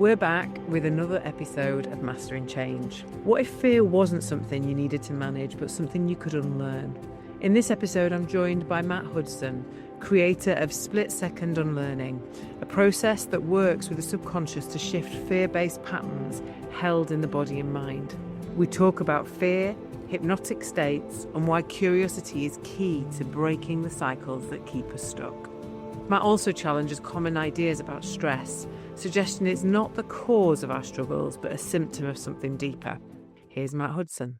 We're back with another episode of Mastering Change. What if fear wasn't something you needed to manage, but something you could unlearn? In this episode, I'm joined by Matt Hudson, creator of Split-Second Unlearning, a process that works with the subconscious to shift fear-based patterns held in the body and mind. We talk about fear, hypnotic states, and why curiosity is key to breaking the cycles that keep us stuck. Matt also challenges common ideas about stress, suggesting it's not the cause of our struggles, but a symptom of something deeper. Here's Matt Hudson.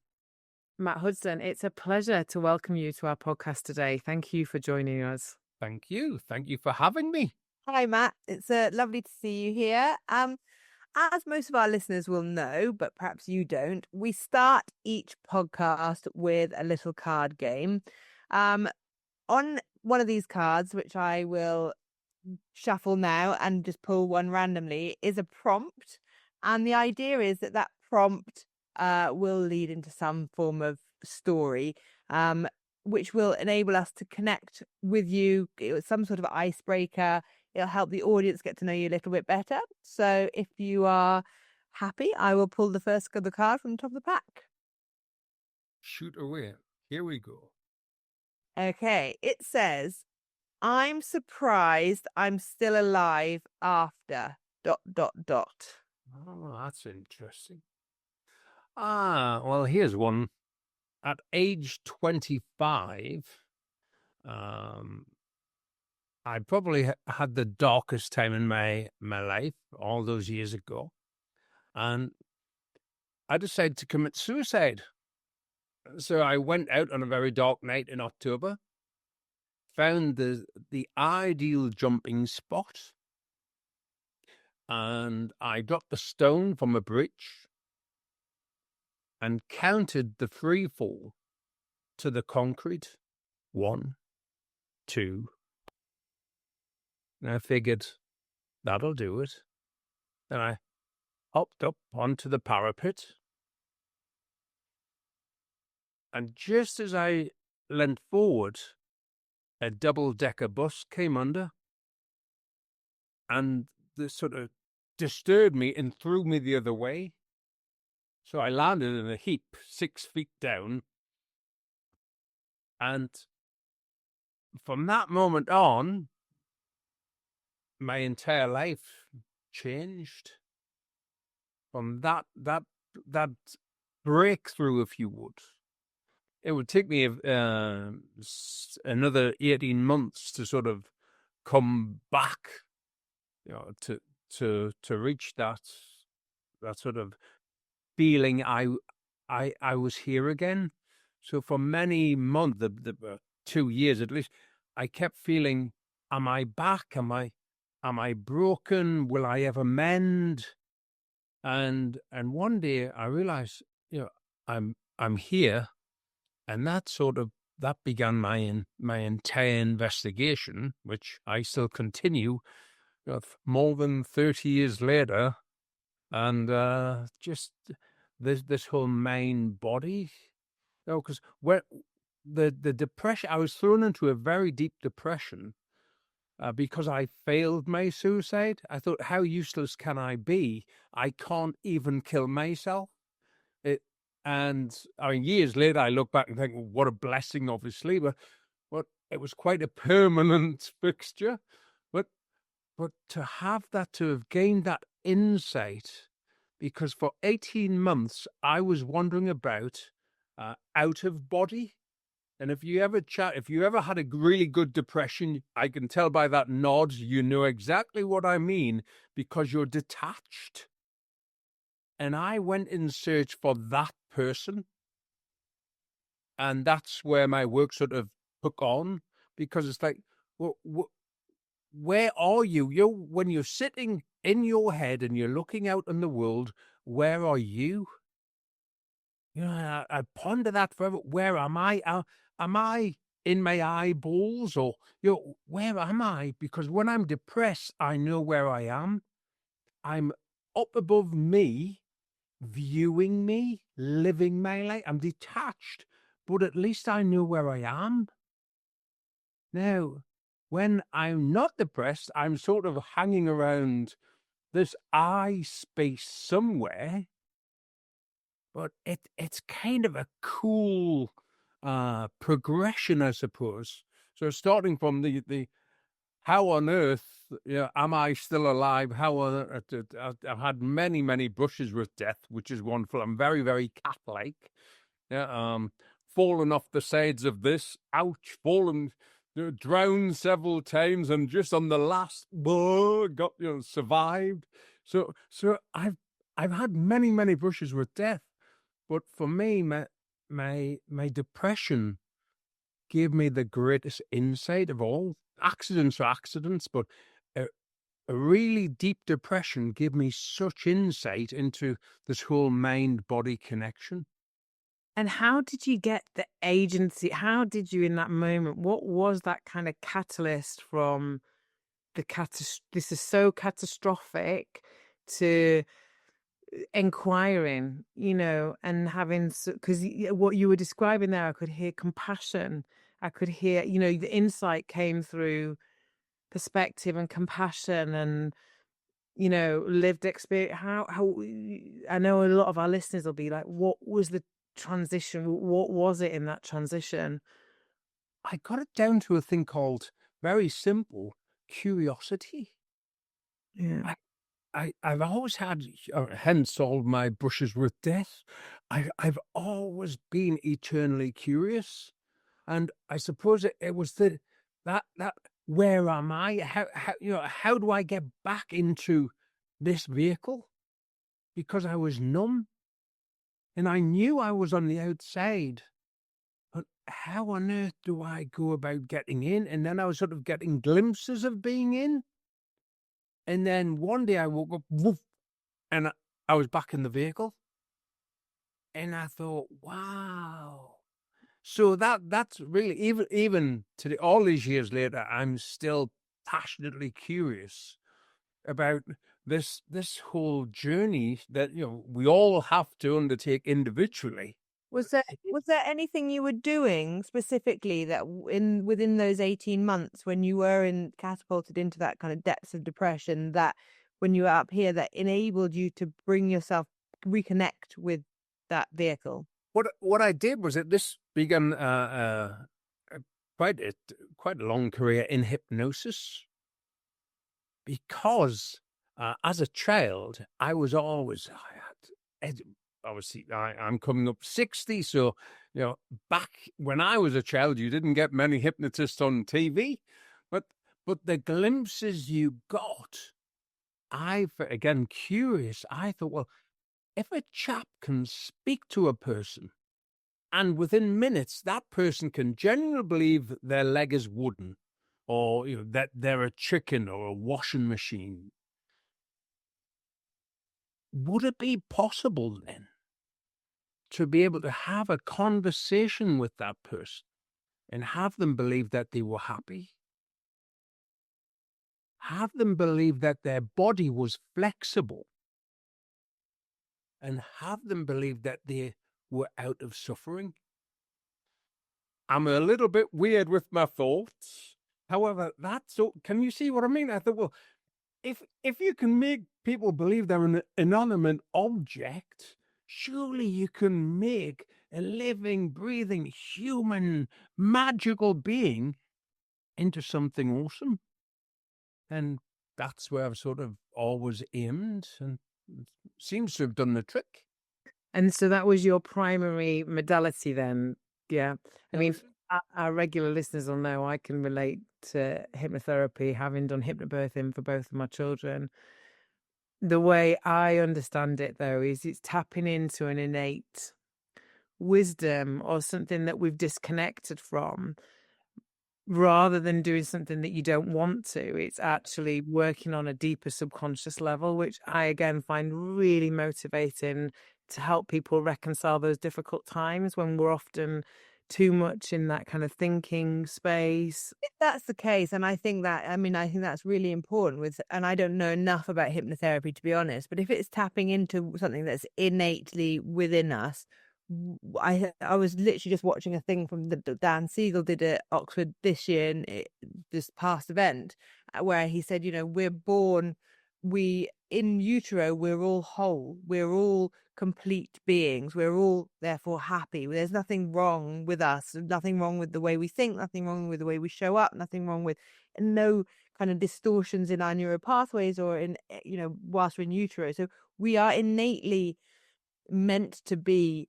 Matt Hudson, it's a pleasure to welcome you to our podcast today. Thank you for joining us. Thank you. Thank you for having me. Hi, Matt. It's lovely to see you here. As most of our listeners will know, but perhaps you don't, we start each podcast with a little card game. On one of these cards, which I will shuffle now and just pull one randomly, is a prompt. And the idea is that that prompt will lead into some form of story, which will enable us to connect with you. It's some sort of icebreaker. It'll help the audience get to know you a little bit better. So if you are happy, I will pull the first of the card from the top of the pack. Shoot away. Here we go. Okay, it says, I'm surprised I'm still alive after ... Oh, that's interesting. Well, here's one. At age 25, I probably had the darkest time in my life all those years ago. And I decided to commit suicide. So I went out on a very dark night in October, found the ideal jumping spot, and I dropped a stone from a bridge and counted the free fall to the concrete. 1, 2. And I figured that'll do it. Then I hopped up onto the parapet. And just as I leant forward, a double-decker bus came under, and this sort of disturbed me and threw me the other way. So I landed in a heap 6 feet down. And from that moment on, my entire life changed. From that breakthrough, if you would. It would take me another 18 months to sort of come back, to reach that sort of feeling I was here again. So for many months, the 2 years at least, I kept feeling, am I back? Am I broken? Will I ever mend? And one day I realized, I'm here. And that began my entire investigation, which I still continue more than 30 years later. And just this whole mind body, because the depression, I was thrown into a very deep depression because I failed my suicide. I thought, how useless can I be? I can't even kill myself. And I mean, years later, I look back and think, well, what a blessing, obviously, but it was quite a permanent fixture. But to have gained that insight, because for 18 months, I was wandering about out of body. And if you ever had a really good depression, I can tell by that nod, you know exactly what I mean, because you're detached. And I went in search for that person. And that's where my work sort of took on, because it's like, well, where are you? When you're sitting in your head and you're looking out in the world, where are you? I ponder that forever. Where am I? Am I in my eyeballs, or where am I? Because when I'm depressed, I know where I am. I'm up above me, viewing me, living my life. I'm detached, but at least I know where I am. Now, when I'm not depressed, I'm sort of hanging around this I space somewhere, but it's kind of a cool progression, I suppose. So starting from the how on earth, am I still alive? How on earth? I've had many brushes with death, which is wonderful. I'm very, very cat-like. Yeah, fallen off the sides of this, ouch, fallen, drowned several times, and just on the last, got survived. So I've had many brushes with death, but for me, my depression gave me the greatest insight of all. Accidents are accidents, but a, a really deep depression gave me such insight into this whole mind-body connection. And how did you get the agency? How did you, in that moment, what was that kind of catalyst from this is so catastrophic to inquiring, and having, because what you were describing there, I could hear compassion. I could hear, the insight came through perspective and compassion and, lived experience. How I know a lot of our listeners will be like, what was the transition? What was it in that transition? I got it down to a thing called, very simple, curiosity. Yeah. I've always had, hence all my brushes with death. I've always been eternally curious, and I suppose it was that where am I? How do I get back into this vehicle? Because I was numb, and I knew I was on the outside. But how on earth do I go about getting in? And then I was sort of getting glimpses of being in. And then one day I woke up, woof, and I was back in the vehicle. And I thought, wow. So that's really, even today, all these years later, I'm still passionately curious about this whole journey that we all have to undertake individually. Was there anything you were doing specifically that within those 18 months when you were catapulted into that kind of depths of depression, that when you were up here, that enabled you to bring yourself reconnect with that vehicle? What I did was that this began quite a long career in hypnosis, because as a child I was always, obviously I'm coming up 60, so back when I was a child you didn't get many hypnotists on TV, but the glimpses you got, again curious, I thought, well, if a chap can speak to a person and within minutes that person can genuinely believe their leg is wooden, or that they're a chicken or a washing machine, would it be possible then to be able to have a conversation with that person and have them believe that they were happy, have them believe that their body was flexible, and have them believe that they were out of suffering? I'm a little bit weird with my thoughts. However, can you see what I mean? I thought, well, if you can make people believe they're an inanimate object, surely you can make a living, breathing, human, magical being into something awesome. And that's where I've sort of always aimed, and it seems to have done the trick. And so that was your primary modality then? Yeah. I mean, our regular listeners will know I can relate to hypnotherapy, having done hypnobirthing for both of my children. The way I understand it, though, is it's tapping into an innate wisdom or something that we've disconnected from, rather than doing something that you don't want to. It's actually working on a deeper subconscious level, which I again find really motivating to help people reconcile those difficult times when we're often too much in that kind of thinking space. If that's the case, and I think that's really important and I don't know enough about hypnotherapy, to be honest, but if it's tapping into something that's innately within us, I was literally just watching a thing from Dan Siegel did at Oxford this year, this past event, where he said, we're born in utero, we're all whole. We're all complete beings. We're all therefore happy. There's nothing wrong with us, nothing wrong with the way we think, nothing wrong with the way we show up, nothing wrong with no kind of distortions in our neural pathways or in, whilst we're in utero. So we are innately meant to be,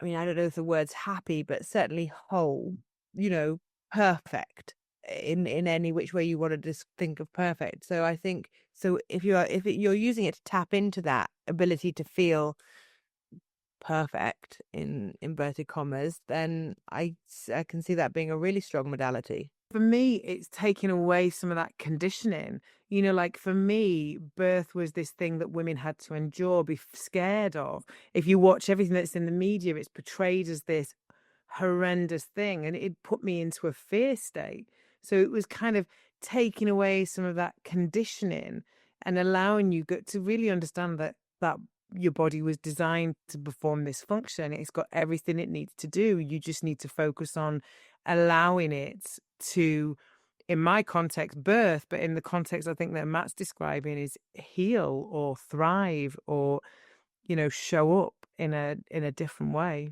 I mean, I don't know if the word's happy, but certainly whole, perfect in any which way you want to just think of perfect. So I think, so if you're using it to tap into that ability to feel perfect in inverted commas, then I can see that being a really strong modality. For me, it's taking away some of that conditioning. Like for me, birth was this thing that women had to endure, be scared of. If you watch everything that's in the media, it's portrayed as this horrendous thing, and it put me into a fear state. So it was kind of taking away some of that conditioning and allowing you to really understand that your body was designed to perform this function. It's got everything it needs to do. You just need to focus on allowing it to, in my context, birth, but in the context I think that Matt's describing is heal or thrive or, show up in a different way.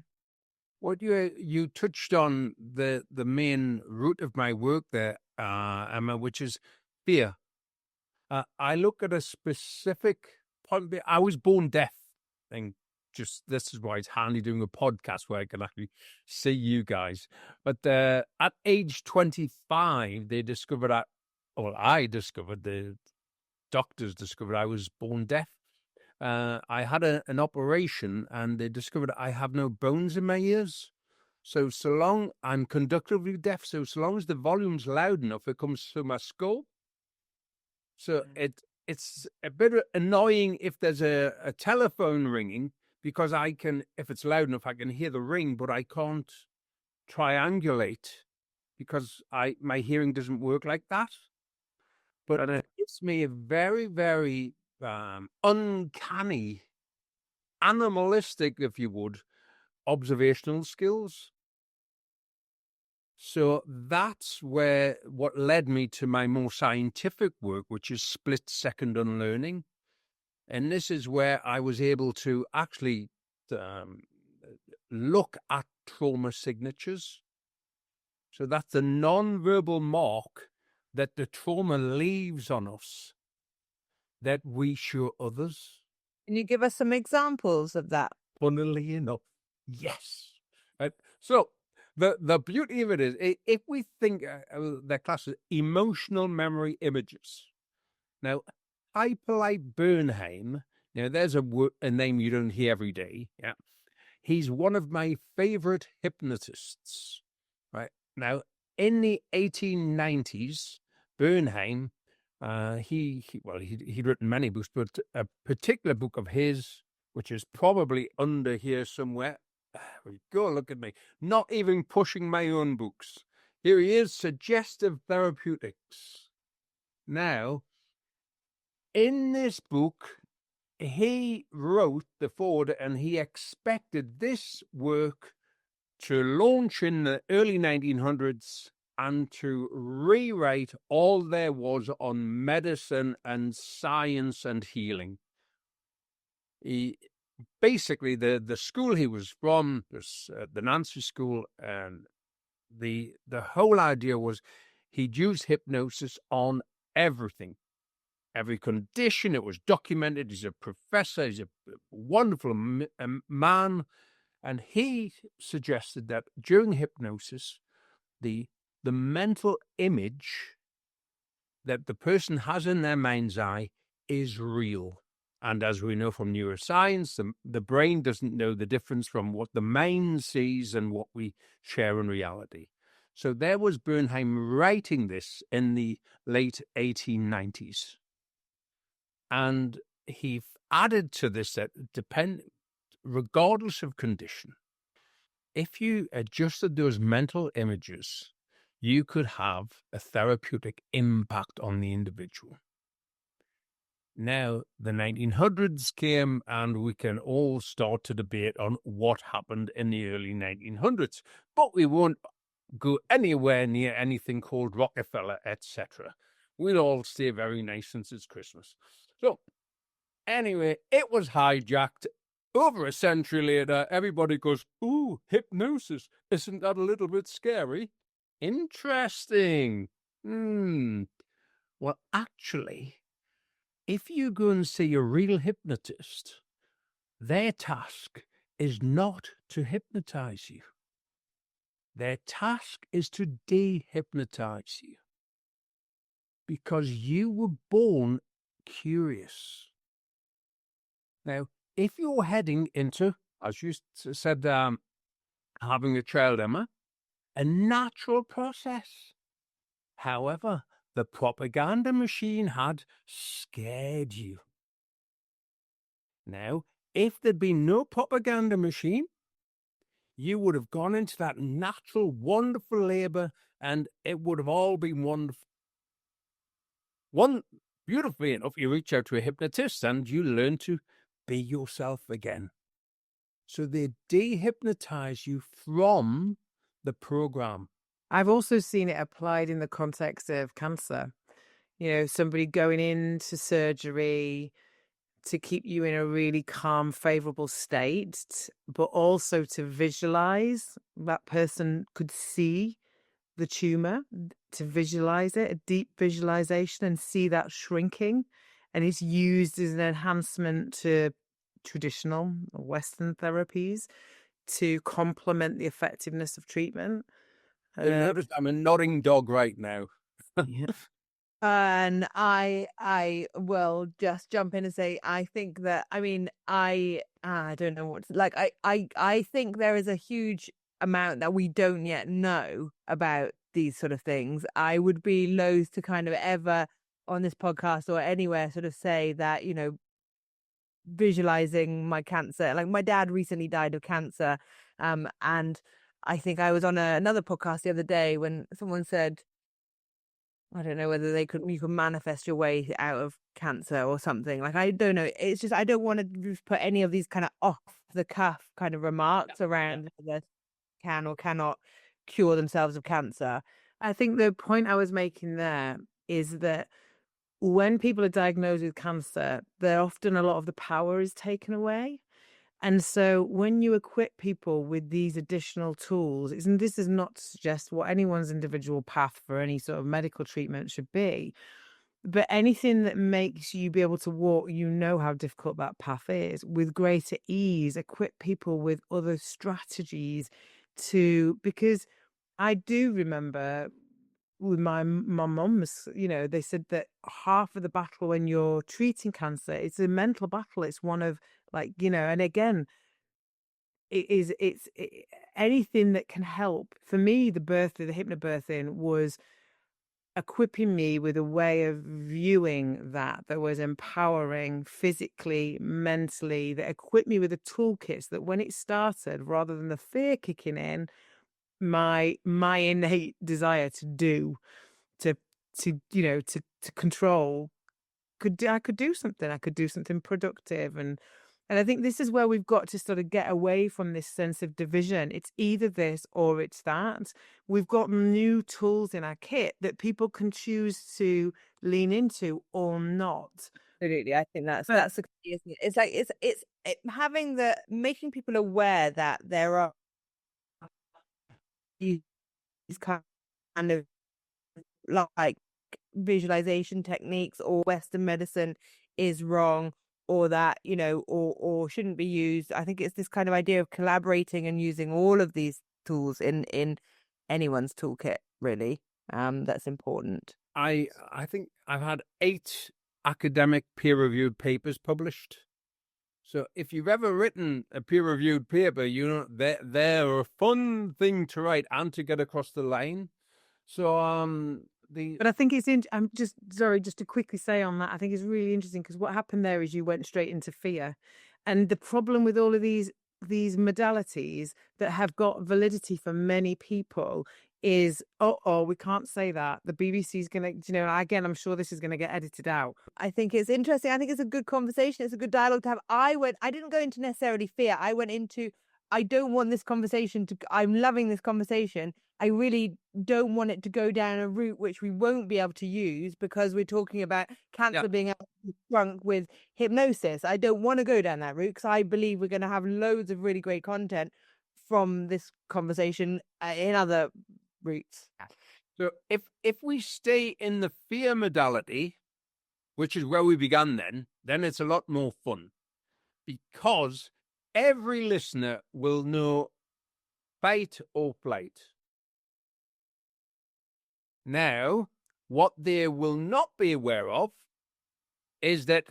What you touched on the main root of my work there, Emma, which is fear. I look at a specific point. I was born deaf, and just this is why it's handy doing a podcast where I can actually see you guys. But at age 25, they discovered the doctors discovered I was born deaf. I had an operation, and they discovered I have no bones in my ears. So long I'm conductively deaf, so long as the volume's loud enough, it comes through my skull. So it's a bit annoying if there's a telephone ringing, because if it's loud enough, I can hear the ring, but I can't triangulate because my hearing doesn't work like that. But it gives me a very, very uncanny, animalistic, if you would, observational skills. So that's what led me to my more scientific work, which is split-second unlearning. And this is where I was able to actually look at trauma signatures. So that's the non-verbal mark that the trauma leaves on us that we show others. Can you give us some examples of that? Funnily enough, yes. Right. So the beauty of it is, if we think they're classed as emotional memory images. Now, Hypolite Bernheim, there's a name you don't hear every day. Yeah, he's one of my favorite hypnotists. Right now, in the 1890s, Bernheim, he'd written many books, but a particular book of his, which is probably under here somewhere. Go look at me, not even pushing my own books. Here he is, Suggestive Therapeutics. Now, in this book, he wrote the foreword, and he expected this work to launch in the early 1900s and to rewrite all there was on medicine and science and healing. Basically, the school he was from, the Nancy School, and the whole idea was he'd use hypnosis on everything, every condition. It was documented. He's a professor. He's a wonderful man. And he suggested that during hypnosis, the mental image that the person has in their mind's eye is real. And as we know from neuroscience, the brain doesn't know the difference from what the mind sees and what we share in reality. So there was Bernheim writing this in the late 1890s. And he added to this that regardless of condition, if you adjusted those mental images, you could have a therapeutic impact on the individual. Now, the 1900s came, and we can all start to debate on what happened in the early 1900s, but we won't go anywhere near anything called Rockefeller, etc. We'll all stay very nice since it's Christmas. So anyway, it was hijacked. Over a century later, everybody goes, ooh, hypnosis. Isn't that a little bit scary? Interesting. Well, actually, if you go and see a real hypnotist, their task is not to hypnotize you. Their task is to de-hypnotize you. Because you were born curious. Now, if you're heading into, as you said, having a child, Emma, a natural process. However, the propaganda machine had scared you. Now, if there'd been no propaganda machine, you would have gone into that natural, wonderful labour, and it would have all been wonderful. Beautifully enough, you reach out to a hypnotist and you learn to be yourself again. So they de-hypnotize you from the program. I've also seen it applied in the context of cancer. You know, somebody going into surgery to keep you in a really calm, favorable state, but also to visualize that person could see the tumor, to visualize it, a deep visualization, and see that shrinking. And it's used as an enhancement to traditional Western therapies to complement the effectiveness of treatment. I'm a nodding dog right now. Yeah. And I will just jump in and say, I think that, I mean, I don't know what, like, I think there is a huge amount that we don't yet know about these sort of things. I would be loath to kind of ever on this podcast or anywhere sort of say that, you know, visualizing my cancer, like my dad recently died of cancer. And I think I was on another podcast the other day when someone said, I don't know whether you could manifest your way out of cancer or something. Like, I don't know. It's just, I don't want to put any of these kind of off the cuff kind of remarks around whether can or cannot cure themselves of cancer. I think the point I was making there is that when people are diagnosed with cancer, they're often a lot of the power is taken away. And so when you equip people with these additional tools, and this is not to suggest what anyone's individual path for any sort of medical treatment should be, but anything that makes you be able to walk, you know how difficult that path is, with greater ease, equip people with other strategies because I do remember with my mum, you know, they said that half of the battle when you're treating cancer, it's a mental battle. It's one of, like, you know, and again, it's anything that can help. For me, the hypnobirthing was equipping me with a way of viewing that was empowering physically, mentally, that equipped me with the toolkits that when it started, rather than the fear kicking in, my innate desire to do, to you know, to control, I could do something productive. And I think this is where we've got to sort of get away from this sense of division. It's either this or it's that. We've got new tools in our kit that people can choose to lean into or not. Absolutely. I think that's the key, isn't it? It's like it's having making people aware that there are these kind of like visualization techniques, or Western medicine is wrong, or that, you know, or shouldn't be used. I think it's this kind of idea of collaborating and using all of these tools in anyone's toolkit, really. That's important. I think I've had 8 academic peer-reviewed papers published. So if you've ever written a peer-reviewed paper, you know they're a fun thing to write and to get across the line. So but I think it's I'm just to quickly say on that, I think it's really interesting because what happened there is you went straight into fear, and the problem with all of these modalities that have got validity for many people is, we can't say that. The BBC's going to, you know, again, I'm sure this is going to get edited out. I think it's interesting. I think it's a good conversation. It's a good dialogue to have. I didn't go into necessarily fear. I went into I don't want this conversation I'm loving this conversation. I really don't want it to go down a route which we won't be able to use because we're talking about cancer being able to be shrunk with hypnosis. I don't want to go down that route because I believe we're going to have loads of really great content from this conversation in other routes. So if we stay in the fear modality, which is where we began then it's a lot more fun, because every listener will know fight or flight. Now, what they will not be aware of is that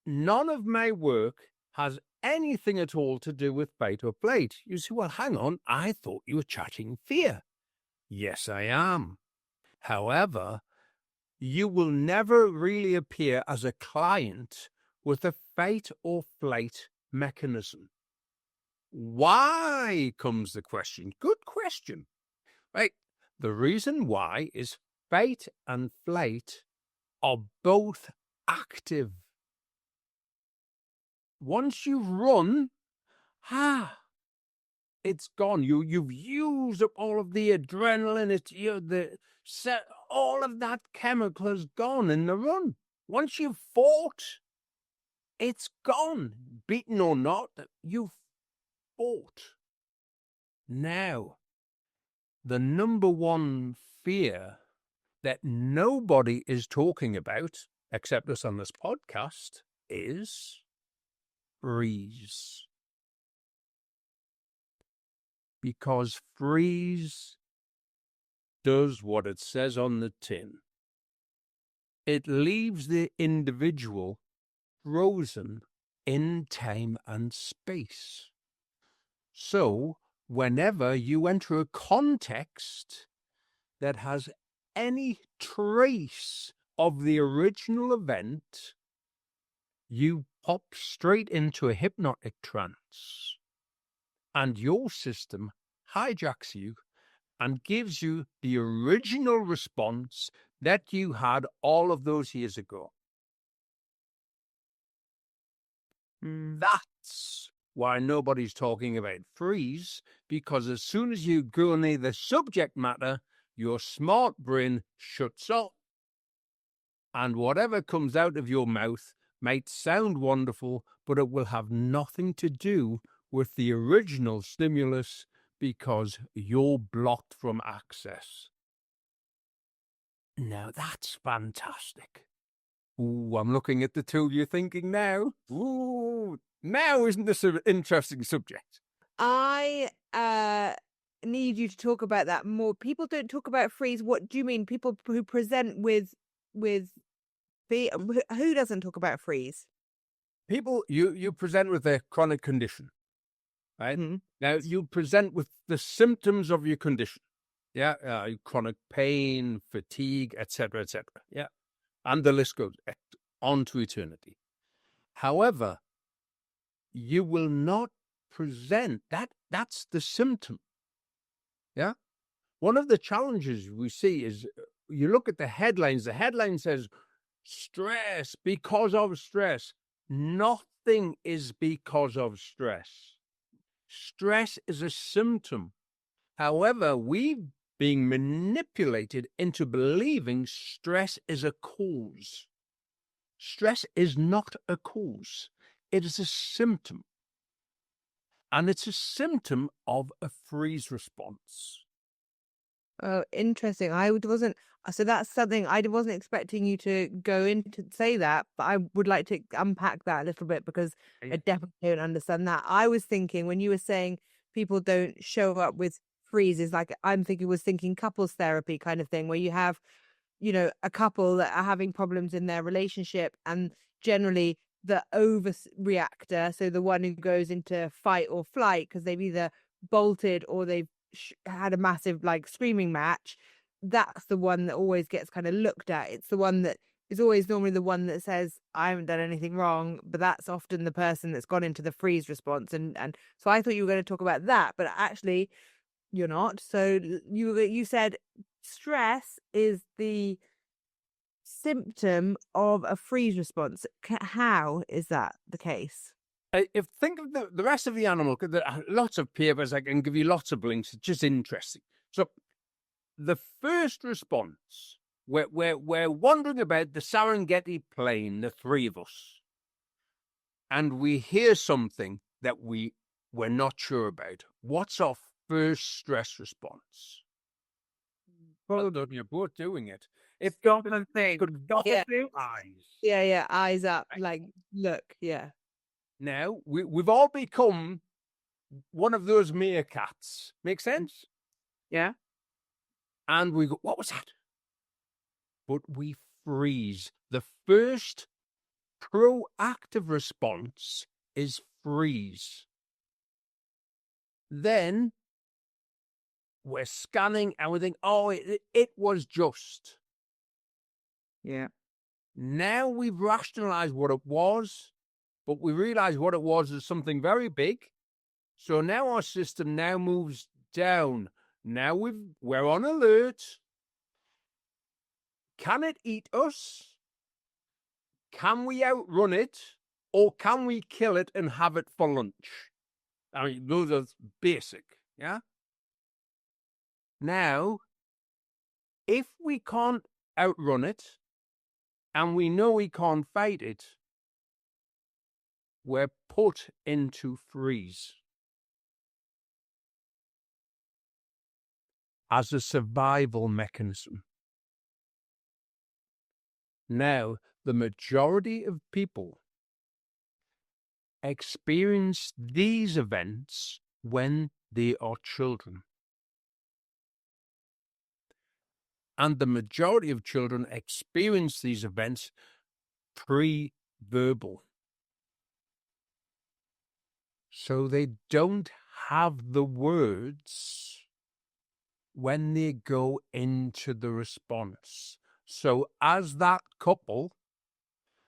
none of my work has anything at all to do with fight or flight. You say, well, hang on, I thought you were chatting fear. Yes, I am. However, you will never really appear as a client with a fight or flight mechanism. Why, comes the question. Good question. Right? The reason why is fight and flight are both active. Once you run, it's gone. You've used up all of the adrenaline. All of that chemical is gone in the run. Once you've fought, it's gone. Beaten or not, you've fought. Now, the number one fear that nobody is talking about, except us on this podcast, is freeze. Because freeze does what it says on the tin. It leaves the individual frozen in time and space. So, whenever you enter a context that has any trace of the original event, you pop straight into a hypnotic trance, and your system hijacks you and gives you the original response that you had all of those years ago. That's why nobody's talking about freeze, because as soon as you go near the subject matter, your smart brain shuts off. And whatever comes out of your mouth might sound wonderful, but it will have nothing to do with the original stimulus because you're blocked from access. Now that's fantastic. Ooh, I'm looking at the tool you're thinking now. Ooh, now isn't this an interesting subject? I need you to talk about that more. People don't talk about freeze. What do you mean? People who present with who doesn't talk about freeze? People, you present with a chronic condition, right? Mm-hmm. Now you present with the symptoms of your condition. Yeah, chronic pain, fatigue, etc., etc. Yeah, and the list goes on to eternity. However, you will not present that. That's the symptom. Yeah. One of the challenges we see is you look at the headlines. The headline says stress, because of stress. Nothing is because of stress. Stress is a symptom. However, we've been manipulated into believing stress is a cause. Stress is not a cause. It is a symptom. And it's a symptom of a freeze response. Oh, interesting. So that's something I wasn't expecting you to go into say that, but I would like to unpack that a little bit because I definitely don't understand that. I was thinking when you were saying people don't show up with freezes, like I'm thinking couples therapy kind of thing, where you have, a couple that are having problems in their relationship and generally the overreactor, so the one who goes into fight or flight because they've either bolted or they've had a massive screaming match, that's the one that always gets kind of looked at. It's the one that is always normally the one that says I haven't done anything wrong, but that's often the person that's gone into the freeze response. And so I thought you were going to talk about that, but actually you're not. So you said stress is the symptom of a freeze response. How is that the case? if think of the rest of the animal, 'cause there are lots of papers, I can give you lots of links. It's just interesting. So the first response, we're wandering about the Serengeti plain, the three of us, and we hear something that we're not sure about. What's our first stress response? Well done, you're both doing it. If Stop and think. could not Yeah. do eyes. Yeah, eyes up, Right. like, look, yeah. Now we've all become one of those meerkats. Make sense? Yeah. And we go, what was that? But we freeze. The first proactive response is freeze. Then we're scanning and we think, oh, it was just. Yeah. Now we've rationalized what it was, but we realize what it was is something very big. So now our system now moves down. Now we're on alert. Can it eat us? Can we outrun it? Or can we kill it and have it for lunch? I mean, those are basic, yeah? Now, if we can't outrun it, and we know we can't fight it, we're put into freeze as a survival mechanism. Now, the majority of people experience these events when they are children. And the majority of children experience these events pre-verbal. So they don't have the words when they go into the response. So as that couple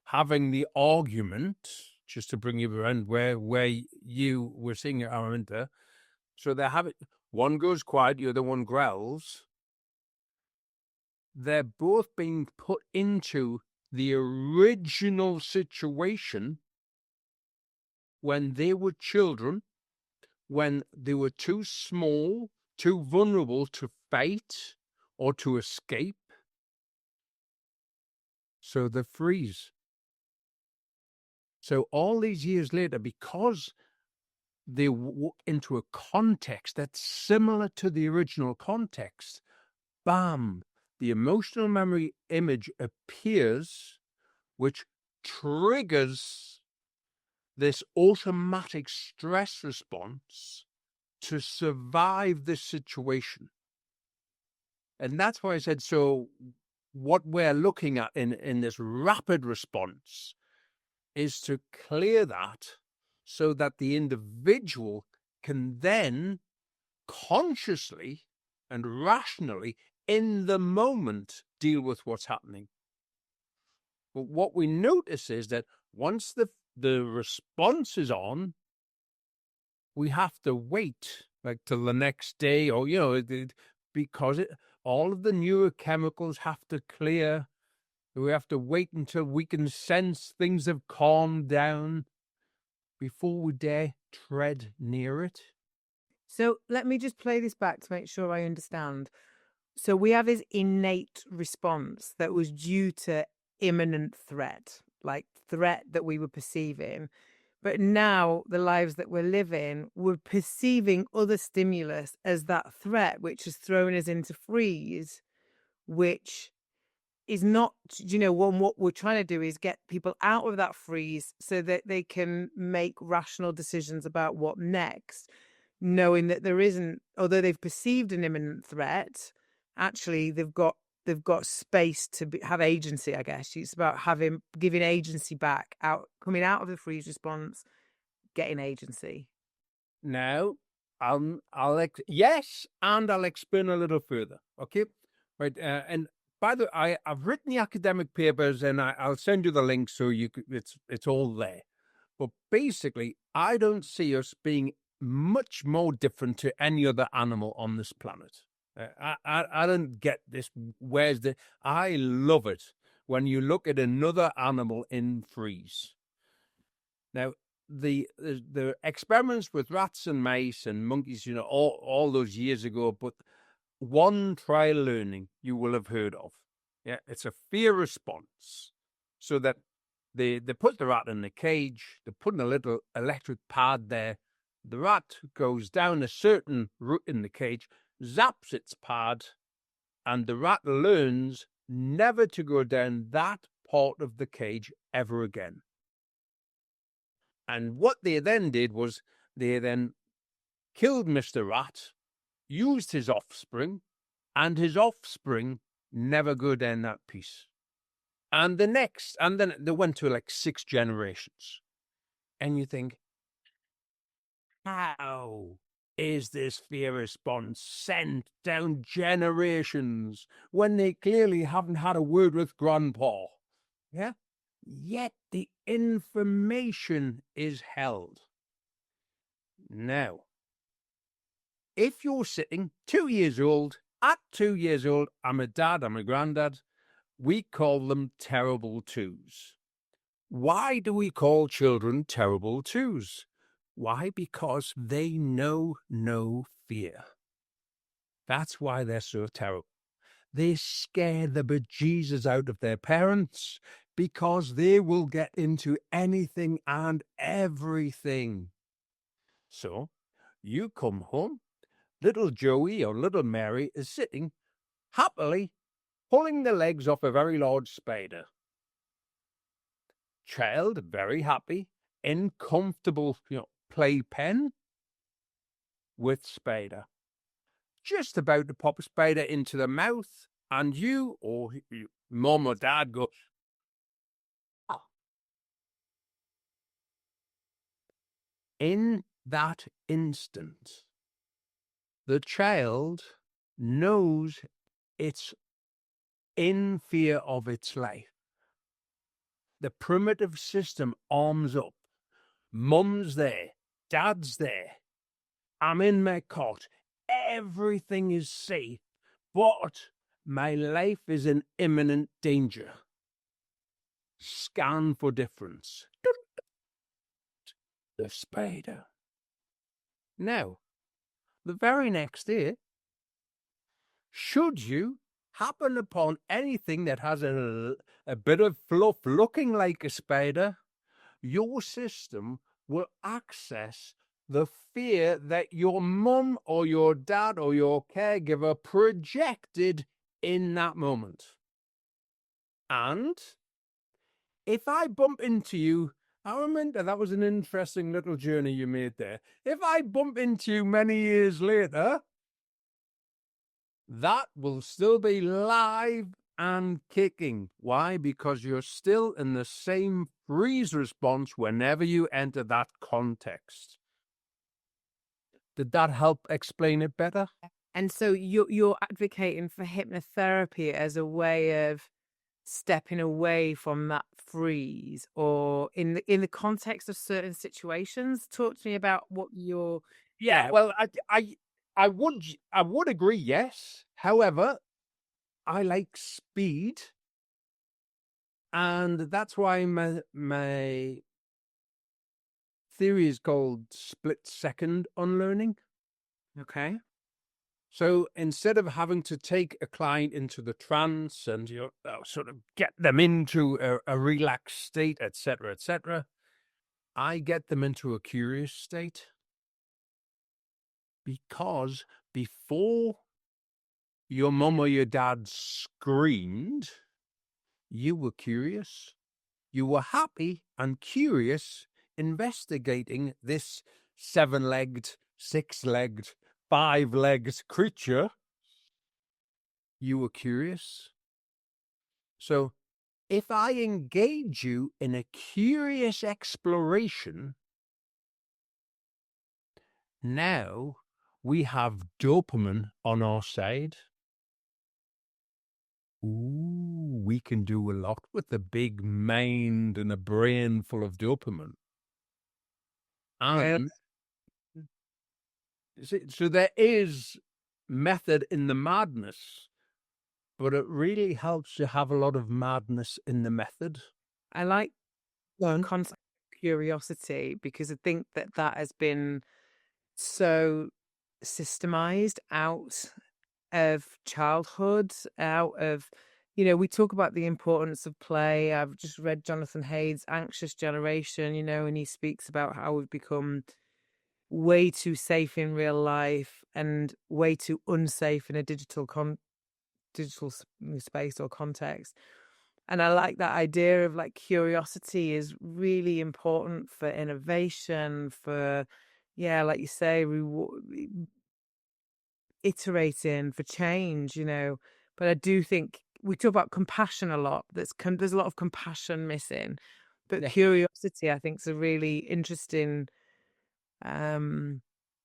having the argument, just to bring you around where you were seeing it, Araminta, so they have it, one goes quiet, the other one growls. They're both being put into the original situation when they were children, when they were too small, too vulnerable to fight or to escape. So they freeze. So all these years later, because they walk into a context that's similar to the original context, bam, the emotional memory image appears, which triggers this automatic stress response to survive this situation. And that's why I said, so what we're looking at in this rapid response is to clear that so that the individual can then consciously and rationally in the moment deal with what's happening. But what we notice is that once the response is on, we have to wait like till the next day, or because all of the neurochemicals have to clear. We have to wait until we can sense things have calmed down before we dare tread near it. So let me just play this back to make sure I understand. So we have this innate response that was due to imminent threat, like threat that we were perceiving. But now the lives that we're living, we're perceiving other stimulus as that threat, which has thrown us into freeze, which is not, what we're trying to do is get people out of that freeze so that they can make rational decisions about what next, knowing that there isn't, although they've perceived an imminent threat, actually they've got space to have agency. I guess it's about giving agency back, coming out of the freeze response, getting agency. Now, I'll explain a little further. Okay, right, and by the way, I've written the academic papers, and I'll send you the link so it's all there. But basically, I don't see us being much more different to any other animal on this planet. I don't get this. I love it when you look at another animal in freeze. Now, the experiments with rats and mice and monkeys, all those years ago, but one trial learning you will have heard of. Yeah, it's a fear response. So that they put the rat in the cage, they put a little electric pad there. The rat goes down a certain route in the cage, zaps its pad, and the rat learns never to go down that part of the cage ever again. And what they then did was they then killed Mr. Rat, used his offspring, and his offspring never go down that piece. And then they went to like 6 generations. And you think, how is this fear response sent down generations when they clearly haven't had a word with grandpa? Yeah? Yet the information is held. Now, if you're sitting 2 years old, at 2 years old, I'm a dad, I'm a granddad, we call them terrible twos. Why do we call children terrible twos? Why? Because they know no fear. That's why they're so terrible. They scare the bejesus out of their parents because they will get into anything and everything. So, you come home, little Joey or little Mary is sitting happily pulling the legs off a very large spider. Child, very happy, in comfortable, playpen with spider. Just about to pop a spider into the mouth, and you or mom or dad go, oh. In that instant, the child knows it's in fear of its life. The primitive system arms up. Mum's there, dad's there. I'm in my cot. Everything is safe, but my life is in imminent danger. Scan for difference. The spider. Now, the very next day, should you happen upon anything that has a bit of fluff looking like a spider, your system will access the fear that your mum or your dad or your caregiver projected in that moment. And if I bump into you, I remember that was an interesting little journey you made there. If I bump into you many years later, that will still be live and kicking. Why? Because you're still in the same freeze response whenever you enter that context. Did that help explain it better? And so you're advocating for hypnotherapy as a way of stepping away from that freeze, or in the context of certain situations. Talk to me about what you're. Yeah, well, I would agree, yes. However, I like speed, and that's why my theory is called Split-Second Unlearning. Okay. So instead of having to take a client into the trance and sort of get them into a relaxed state, etc., I get them into a curious state. Because before your mum or your dad screamed, you were curious. You were happy and curious, investigating this 7-legged, 6-legged, 5-legged creature. You were curious. So if I engage you in a curious exploration, now we have dopamine on our side. Ooh, we can do a lot with a big mind and a brain full of dopamine. And so there is method in the madness, but it really helps to have a lot of madness in the method. I like concept curiosity, because I think that has been so systemized out of childhood, out of, we talk about the importance of play. I've just read Jonathan Haid's Anxious Generation, and he speaks about how we've become way too safe in real life and way too unsafe in a digital space or context. And I like that idea of like curiosity is really important for innovation, for, yeah, like you say, iterating, for change, But I do think we talk about compassion a lot. There's a lot of compassion missing, but Yeah. curiosity, I think, is a really interesting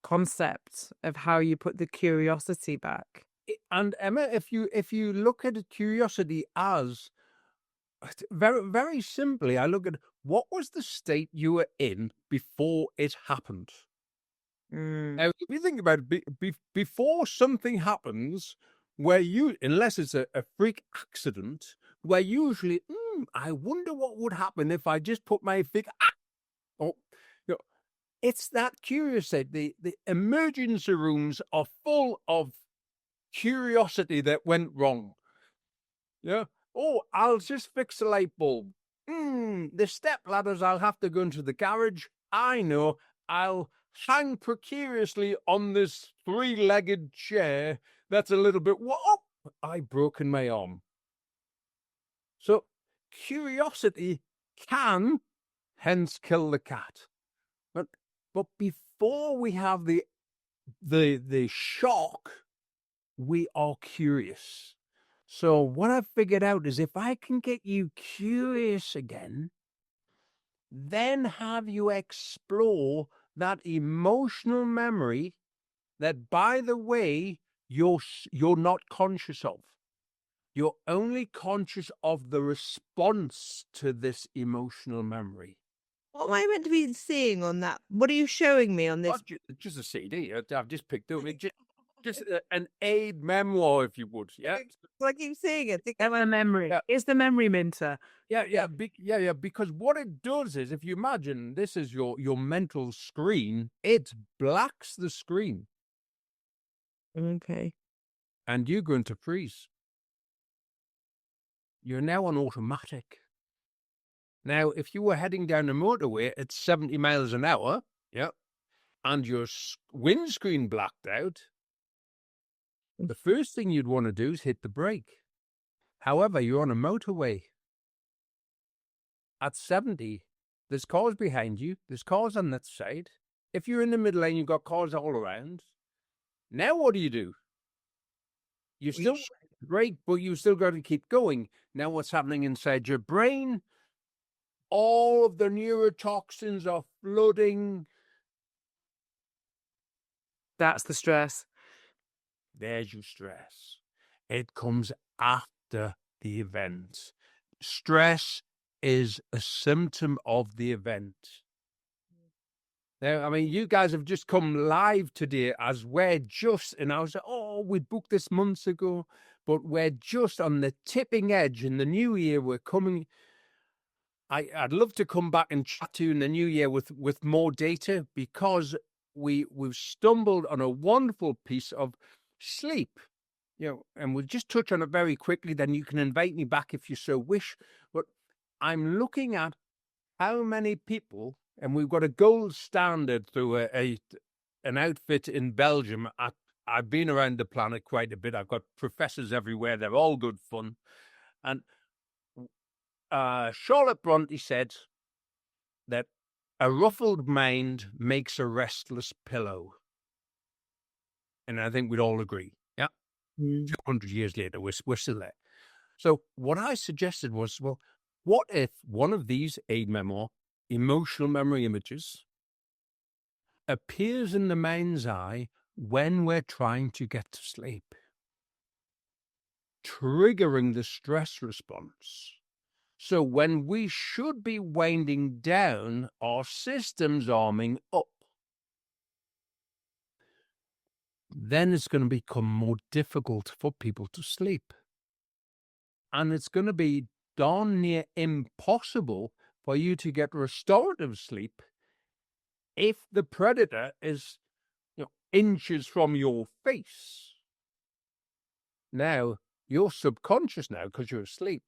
concept of how you put the curiosity back. And Emma, if you look at curiosity as very, very simply, I look at what was the state you were in before it happened. Now, if you think about it, before something happens, where unless it's a freak accident, where usually, I wonder what would happen if I just put my feet. Oh, it's that curiosity. The emergency rooms are full of curiosity that went wrong. Yeah. Oh, I'll just fix a light bulb. The step ladders, I'll have to go into the garage. I know. I'll hang precariously on this 3-legged chair that's a little bit. Oh, I've broken my arm. So curiosity can hence kill the cat. But before we have the shock, we are curious. So what I've figured out is if I can get you curious again, then have you explore that emotional memory that, by the way, you're not conscious of. You're only conscious of the response to this emotional memory. What am I meant to be seeing on that? What are you showing me on this? Just a CD. I've just picked up. Just an aid memoir, if you would. Yeah. I keep seeing it. A memory. Yeah. It's the memory minter. Yeah. Because what it does is, if you imagine this is your mental screen, it blacks the screen. Okay. And you're going to freeze. You're now on automatic. Now, if you were heading down the motorway at 70 miles an hour, and your windscreen blacked out, the first thing you'd want to do is hit the brake. However, you're on a motorway. At 70, there's cars behind you. There's cars on that side. If you're in the middle lane, you've got cars all around. Now what do? You still brake, but you still got to keep going. Now what's happening inside your brain? All of the neurotoxins are flooding. That's the stress. There's your stress. It comes after the event. Stress is a symptom of the event. Now, I mean, you guys have just come live today as we're just, and I was like, we booked this months ago, but we're just on the tipping edge. In the new year, we're coming. I'd love to come back and chat to you in the new year with more data, because we've stumbled on a wonderful piece of sleep, and we'll just touch on it very quickly. Then you can invite me back if you so wish. But I'm looking at how many people, and we've got a gold standard through an outfit in Belgium. I've been around the planet quite a bit. I've got professors everywhere. They're all good fun. And Charlotte Bronte said that a ruffled mind makes a restless pillow. And I think we'd all agree. Yeah. 200 years later, we're still there. So what I suggested was, well, what if one of these aid memoir, emotional memory images, appears in the mind's eye when we're trying to get to sleep, triggering the stress response. So when we should be winding down, our system's arming up. Then it's going to become more difficult for people to sleep. And it's going to be darn near impossible for you to get restorative sleep if the predator is inches from your face. Now, you're subconscious now because you're asleep.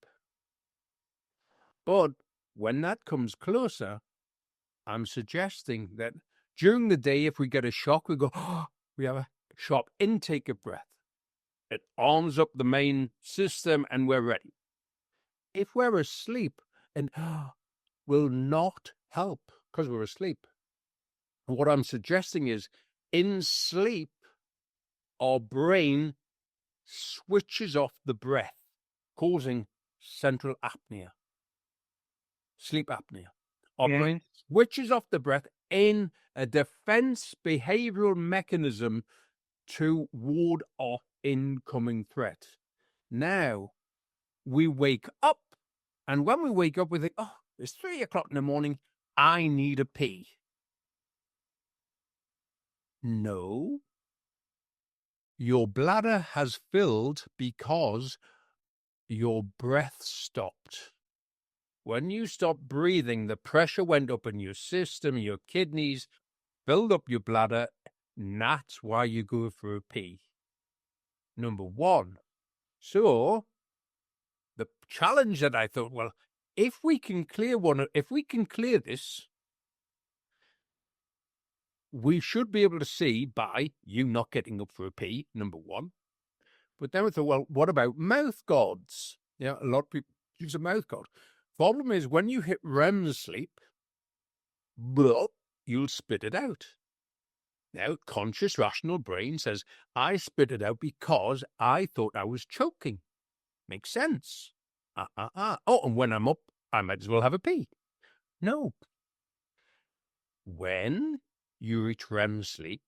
But when that comes closer, I'm suggesting that during the day, if we get a shock, we go, we have a sharp intake of breath. It arms up the main system and we're ready. If we're asleep, and will not help because we're asleep. What I'm suggesting is, in sleep, our brain switches off the breath, causing central apnea, sleep apnea. Our brain switches off the breath in a defense behavioral mechanism to ward off incoming threat. Now, we wake up, and when we wake up, we think, it's 3 o'clock in the morning, I need a pee. No. Your bladder has filled because your breath stopped. When you stopped breathing, the pressure went up in your system, your kidneys filled up your bladder, and that's why you go for a pee. Number one. So, the challenge that I thought, well, if we can clear this, we should be able to see by you not getting up for a pee, number one. But then we thought, well, what about mouth guards? A lot of people use a mouth guard. Problem is, when you hit REM sleep, you'll spit it out. Now, conscious, rational brain says, I spit it out because I thought I was choking. Makes sense. Oh, and when I'm up, I might as well have a pee. No. When you reach REM sleep,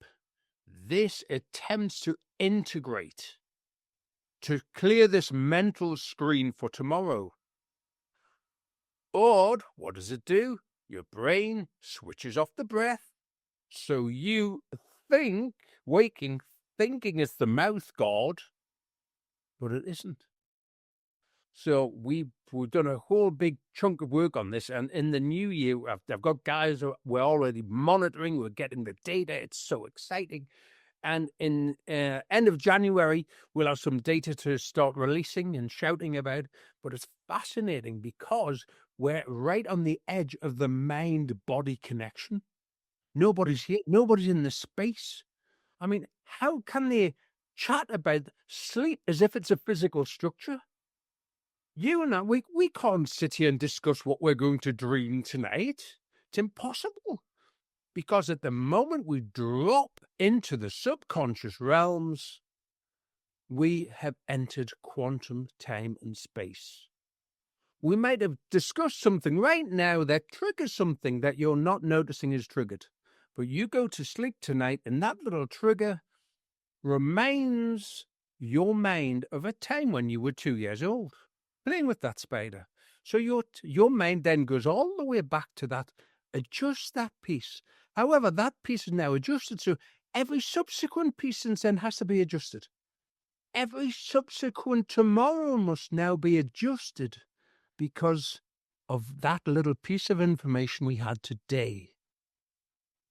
this attempts to integrate, to clear this mental screen for tomorrow. But what does it do? Your brain switches off the breath, so you think, thinking it's the mouth guard, but it isn't. So we've done a whole big chunk of work on this, and in the new year, I've got guys who we're already monitoring, we're getting the data, it's so exciting. And in end of January, we'll have some data to start releasing and shouting about. But it's fascinating because we're right on the edge of the mind-body connection. Nobody's here. Nobody's in the space. I mean, how can they chat about sleep as if it's a physical structure? You and I, we can't sit here and discuss what we're going to dream tonight. It's impossible. Because at the moment we drop into the subconscious realms, we have entered quantum time and space. We might have discussed something right now that triggers something that you're not noticing is triggered. But you go to sleep tonight and that little trigger reminds your mind of a time when you were 2 years old, playing with that spider. So your mind then goes all the way back to that, adjust that piece. However, that piece is now adjusted, so every subsequent piece since then has to be adjusted. Every subsequent tomorrow must now be adjusted because of that little piece of information we had today.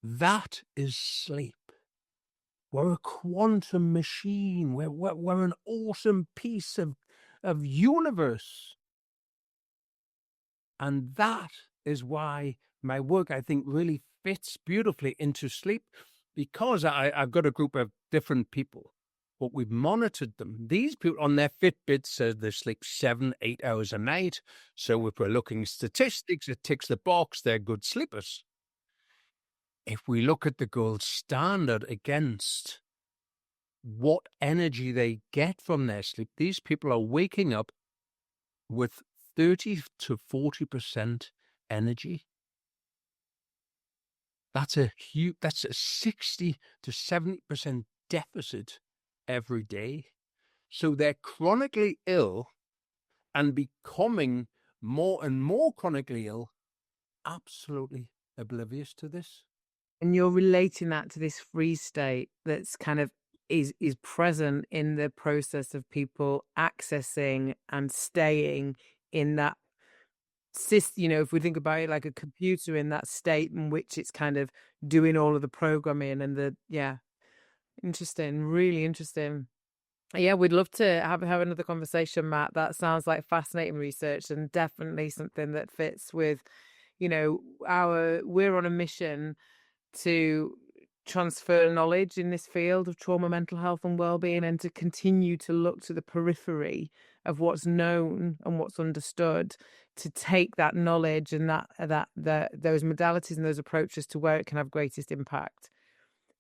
That is sleep. We're a quantum machine. We're an awesome piece of universe. And that is why my work, I think, really fits beautifully into sleep, because I've got a group of different people, but we've monitored them. These people on their Fitbit said they sleep 7-8 hours a night. So if we're looking at statistics, it ticks the box, they're good sleepers. If we look at the gold standard against what energy they get from their sleep, these people are waking up with 30 to 40% energy. That's a 60 to 70% deficit every day. So they're chronically ill and becoming more and more chronically ill, absolutely oblivious to this. And you're relating that to this freeze state that's kind of is present in the process of people accessing and staying in that if we think about it like a computer in that state in which it's kind of doing all of the programming and interesting, really interesting. Yeah, we'd love to have another conversation, Matt. That sounds like fascinating research and definitely something that fits with, we're on a mission to transfer knowledge in this field of trauma, mental health, and well-being, and to continue to look to the periphery of what's known and what's understood, to take that knowledge and those modalities and those approaches to where it can have greatest impact.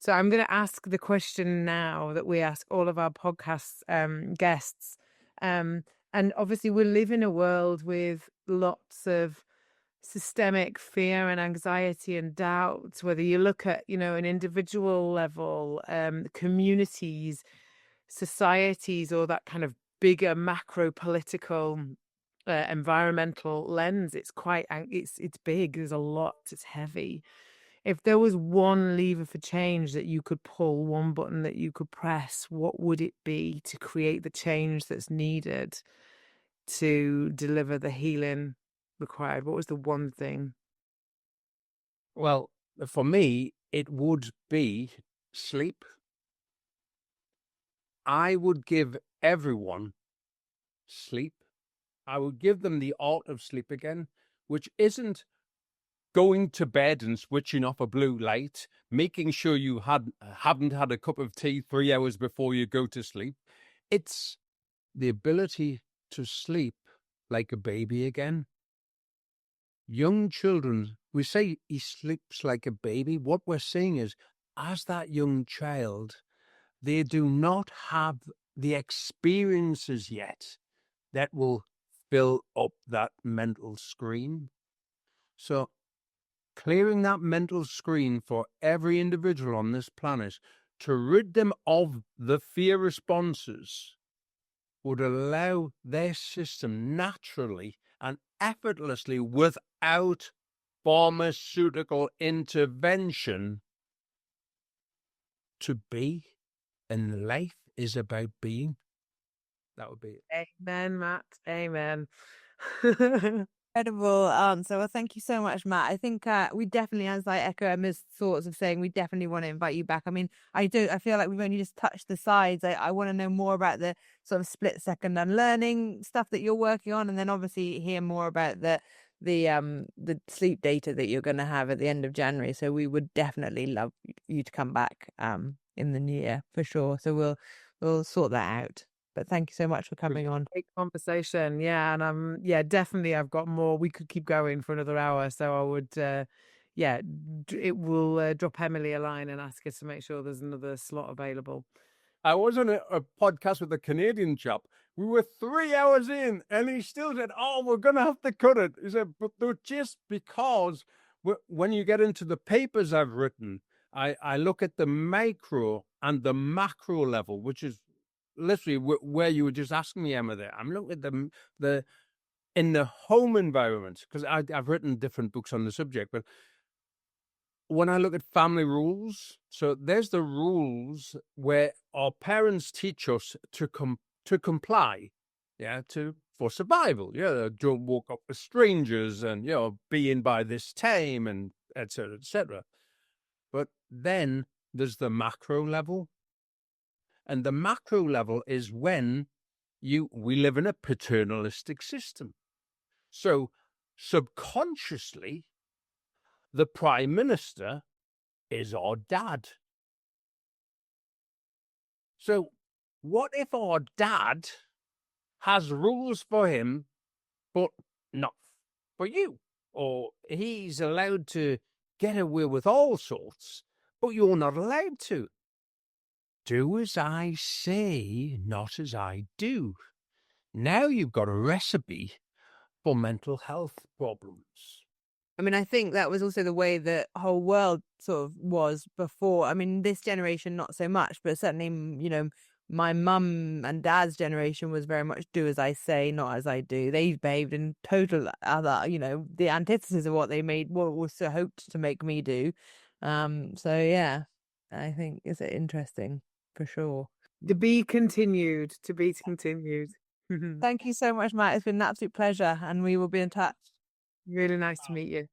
So I'm going to ask the question now that we ask all of our podcast guests. And obviously we live in a world with lots of systemic fear and anxiety and doubt, whether you look at, an individual level, communities, societies, or that kind of bigger macro political environmental lens. It's big. There's a lot. It's heavy. If there was one lever for change that you could pull, one button that you could press, what would it be to create the change that's needed to deliver the healing required? What was the one thing? Well, for me, it would be sleep. I would give everyone sleep. I would give them the art of sleep again, which isn't going to bed and switching off a blue light, making sure you haven't had a cup of tea 3 hours before you go to sleep. It's the ability to sleep like a baby again. Young children, we say he sleeps like a baby. What we're saying is, as that young child, they do not have the experiences yet that will fill up that mental screen. So clearing that mental screen for every individual on this planet to rid them of the fear responses would allow their system naturally and effortlessly, without pharmaceutical intervention, to be. And life is about being. That would be it. Amen, Matt. Amen. Incredible answer. Well, thank you so much, Matt. I think we definitely, as I echo Emma's thoughts of saying, we definitely want to invite you back. I mean, I feel like we've only just touched the sides. I want to know more about the sort of split-second unlearning stuff that you're working on, and then obviously hear more about the sleep data that you're going to have at the end of January. So we would definitely love you to come back in the new year for sure. So we'll sort that out. But thank you so much for coming on. Great conversation. Yeah. And definitely I've got more. We could keep going for another hour. So I would, it will drop Emily a line and ask her to make sure there's another slot available. I was on a podcast with a Canadian chap. We were 3 hours in and he still said, "Oh, we're going to have to cut it." He said, "But they're just because when you get into the papers I've written, I look at the micro and the macro level, which is literally where you were just asking me, Emma, there. I'm looking at in the home environment, because I've written different books on the subject, but when I look at family rules, so there's the rules where our parents teach us to comply, for survival. Yeah, don't walk up with strangers, and be in by this time, and etc. etc. But then there's the macro level. And the macro level is when we live in a paternalistic system. So subconsciously, the prime minister is our dad. So what if our dad has rules for him, but not for you? Or he's allowed to get away with all sorts, but you're not allowed to. Do as I say, not as I do. Now you've got a recipe for mental health problems. I mean, I think that was also the way the whole world sort of was before. I mean, this generation, not so much, but certainly, my mum and dad's generation was very much do as I say, not as I do. They behaved in total other, the antithesis of what was hoped to make me do. So yeah, I think it's interesting for sure. To be continued. Thank you so much, Matt. It's been an absolute pleasure, and we will be in touch. Really nice to meet you.